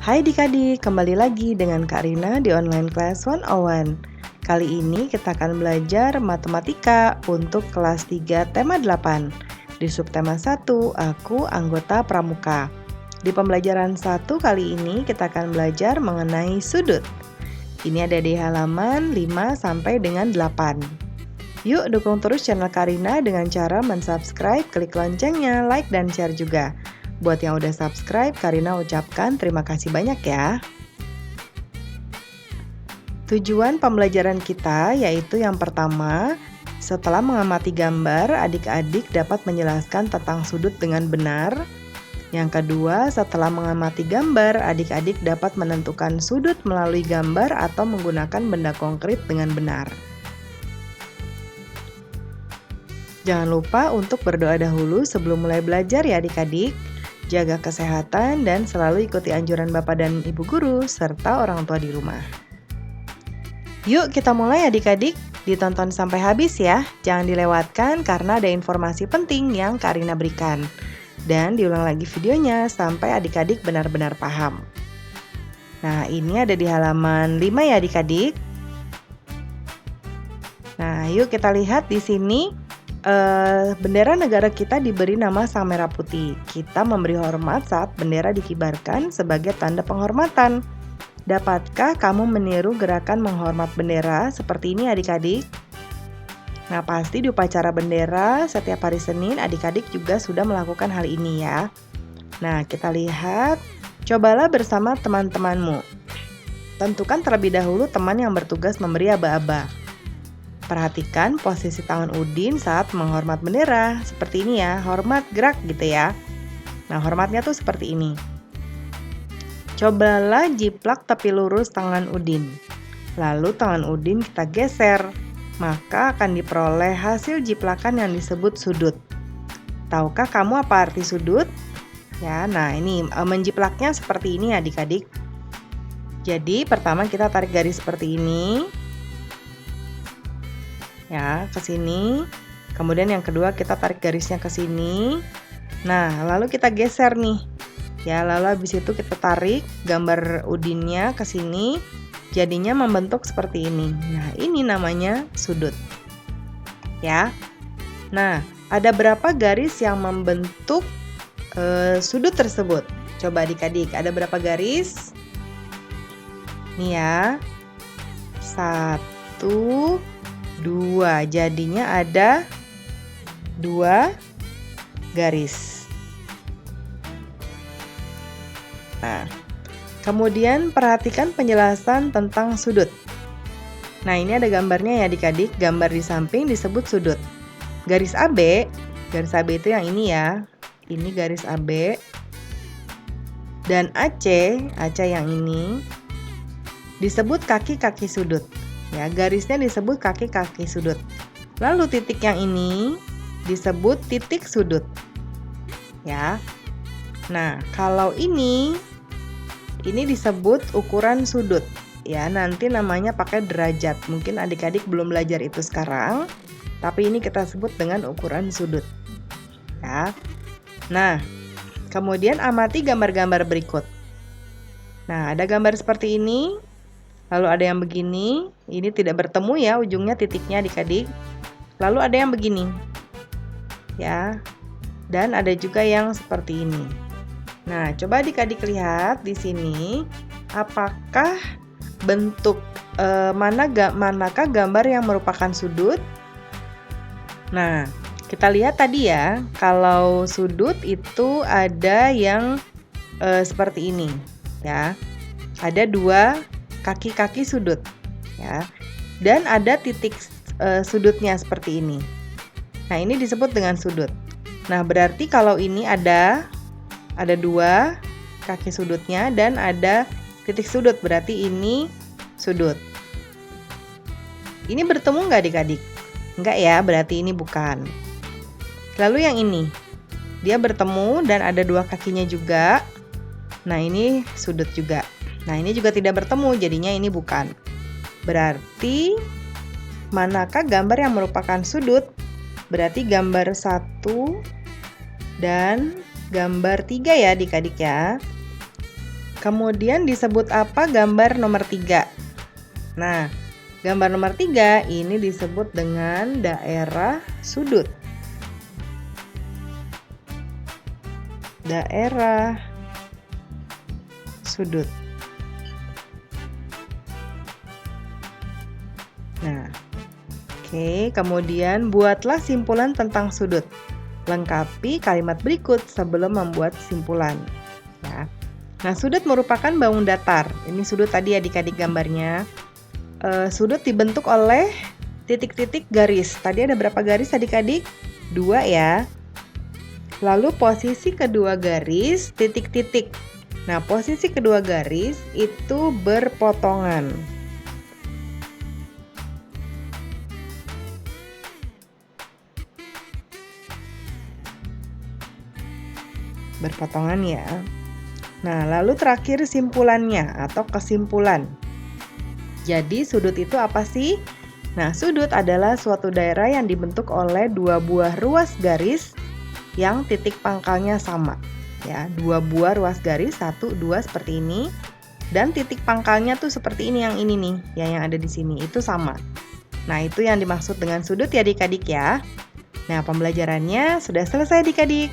Hai adik-adik, kembali lagi dengan Kak Rina di Online Class 101. Kali ini kita akan belajar matematika untuk kelas 3 tema 8. Di subtema 1, aku anggota pramuka. Di pembelajaran 1 kali ini kita akan belajar mengenai sudut. Ini ada di halaman 5 sampai dengan 8. Yuk dukung terus channel Kak Rina dengan cara mensubscribe, klik loncengnya, like dan share juga. Buat yang udah subscribe, Kak Rina ucapkan terima kasih banyak ya. Tujuan pembelajaran kita yaitu yang pertama, setelah mengamati gambar, adik-adik dapat menjelaskan tentang sudut dengan benar. Yang kedua, setelah mengamati gambar, adik-adik dapat menentukan sudut melalui gambar atau menggunakan benda konkret dengan benar. Jangan lupa untuk berdoa dahulu sebelum mulai belajar ya adik-adik. Jaga kesehatan dan selalu ikuti anjuran Bapak dan Ibu Guru serta orang tua di rumah. Yuk kita mulai adik-adik, ditonton sampai habis ya. Jangan dilewatkan karena ada informasi penting yang Kak Rina berikan. Dan diulang lagi videonya sampai adik-adik benar-benar paham. Nah, ini ada di halaman 5 ya adik-adik. Nah, yuk kita lihat di sini. Bendera negara kita diberi nama Sang Merah Putih. Kita memberi hormat saat bendera dikibarkan sebagai tanda penghormatan. Dapatkah kamu meniru gerakan menghormat bendera seperti ini adik-adik? Nah, pasti di upacara bendera setiap hari Senin adik-adik juga sudah melakukan hal ini ya. Nah, kita lihat. Cobalah bersama teman-temanmu. Tentukan terlebih dahulu teman yang bertugas memberi aba-aba. Perhatikan posisi tangan Udin saat menghormat bendera. Seperti ini ya, hormat gerak gitu ya. Nah, hormatnya tuh seperti ini. Cobalah jiplak tepi lurus tangan Udin. Lalu tangan Udin kita geser. Maka akan diperoleh hasil jiplakan yang disebut sudut. Tahukah kamu apa arti sudut? Ya, nah ini menjiplaknya seperti ini adik-adik. Jadi pertama kita tarik garis seperti ini. Ya, ke sini. Kemudian yang kedua kita tarik garisnya ke sini. Nah, lalu kita geser nih. Ya, lalu habis itu kita tarik gambar Udinnya ke sini. Jadinya membentuk seperti ini. Nah, ini namanya sudut. Ya. Nah, ada berapa garis yang membentuk sudut tersebut? Coba adik-adik, ada berapa garis? Nih ya. 1, 2, jadinya ada 2 garis. Nah, kemudian perhatikan penjelasan tentang sudut. Nah, ini ada gambarnya ya adik-adik. Gambar di samping disebut sudut. Garis AB itu yang ini ya. Ini garis AB. Dan AC yang ini disebut kaki-kaki sudut. Ya, garisnya disebut kaki-kaki sudut. Lalu titik yang ini disebut titik sudut. Ya. Nah, kalau ini disebut ukuran sudut. Ya, nanti namanya pakai derajat. Mungkin adik-adik belum belajar itu sekarang, tapi ini kita sebut dengan ukuran sudut. Ya. Nah, kemudian amati gambar-gambar berikut. Nah, ada gambar seperti ini. Lalu ada yang begini, ini tidak bertemu ya ujungnya titiknya adik-adik. Lalu ada yang begini. Ya. Dan ada juga yang seperti ini. Nah, coba adik-adik lihat di sini apakah bentuk manakah gambar yang merupakan sudut? Nah, kita lihat tadi ya, kalau sudut itu ada yang seperti ini, ya. Ada 2 kaki-kaki sudut, ya. Dan ada titik sudutnya seperti ini. Nah, ini disebut dengan sudut. Nah, berarti kalau ini ada 2 kaki sudutnya dan ada titik sudut, berarti ini sudut. Ini bertemu nggak adik-adik? Enggak ya, berarti ini bukan. Lalu yang ini, dia bertemu dan ada 2 kakinya juga. Nah, ini sudut juga. Nah, ini juga tidak bertemu, jadinya ini bukan. Berarti manakah gambar yang merupakan sudut? Berarti gambar 1 dan gambar 3 ya adik-adik ya. Kemudian disebut apa gambar nomor 3? Nah, gambar nomor 3 ini disebut dengan daerah sudut. Daerah sudut. Nah, oke, kemudian buatlah simpulan tentang sudut. Lengkapi kalimat berikut sebelum membuat simpulan. Ya. Nah, sudut merupakan bangun datar. Ini sudut tadi adik-adik gambarnya. Sudut dibentuk oleh titik-titik garis. Tadi ada berapa garis adik-adik? 2 ya. Lalu posisi kedua garis titik-titik. Nah, posisi kedua garis itu berpotongan. Berpotongan ya. Nah, lalu terakhir simpulannya atau kesimpulan. Jadi sudut itu apa sih? Nah, sudut adalah suatu daerah yang dibentuk oleh 2 buah ruas garis yang titik pangkalnya sama. Ya, 2 buah ruas garis, 1, 2 seperti ini. Dan titik pangkalnya tuh seperti ini yang nih, yang ada di sini itu sama. Nah, itu yang dimaksud dengan sudut ya adik-adik ya. Nah, pembelajarannya sudah selesai adik-adik.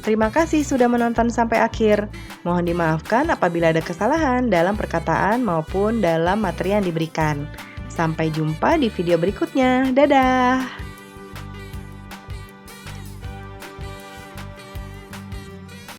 Terima kasih sudah menonton sampai akhir. Mohon dimaafkan apabila ada kesalahan dalam perkataan maupun dalam materi yang diberikan. Sampai jumpa di video berikutnya. Dadah!